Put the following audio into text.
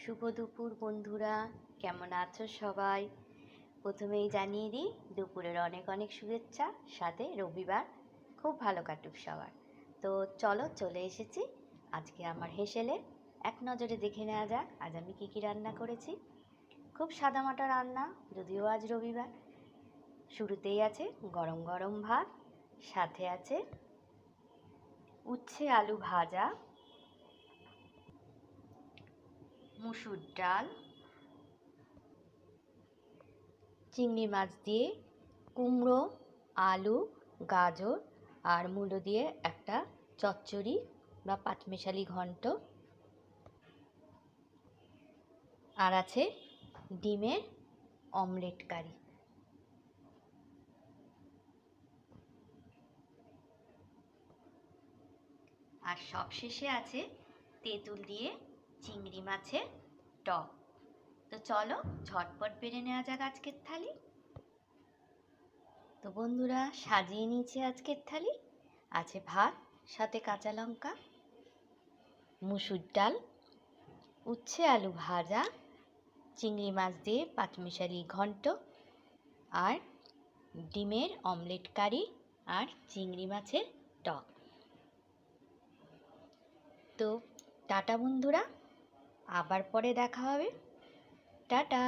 শুভ দুপুর বন্ধুরা, কেমন আছো সবাই? প্রথমেই জানিয়ে দিই দুপুরের অনেক অনেক শুভেচ্ছা, সাথে রবিবার খুব ভালো কাটুক সবার। তো চলো চলে এসেছি আজকে আমার হেসেলে। এক নজরে দেখে নেওয়া যাক আজ আমি কী কী রান্না করেছি। খুব সাদামাটা রান্না, যদিও আজ রবিবার। শুরুতেই আছে গরম গরম ভাত, সাথে আছে উচ্ছে আলু ভাজা, মুসুর ডাল, চিংড়ি মাছ দিয়ে কুমড়ো, আলু, গাজর আর মূলো দিয়ে একটা চচ্চড়ি বা পাঁচমেশালি ঘন্ট, আর আছে ডিমের অমলেট কারি। আর সবশেষে আছে তেঁতুল দিয়ে চিংড়ি মাছের টক। তো চলো ঝটপট বেড়ে নেওয়া যাক আজকের থালি। তো বন্ধুরা, সাজিয়ে নিয়েছি আজকের থালি। আছে ভাত, সাথে কাঁচা লঙ্কা, মুসুর ডাল, উচ্ছে আলু ভাজা, চিংড়ি মাছ দিয়ে পাঁচমিশালি ঘন্ট, আর ডিমের অমলেট কারি, আর চিংড়ি মাছের টক। তো টাটা বন্ধুরা, আবার পরে দেখা হবে। টাটা।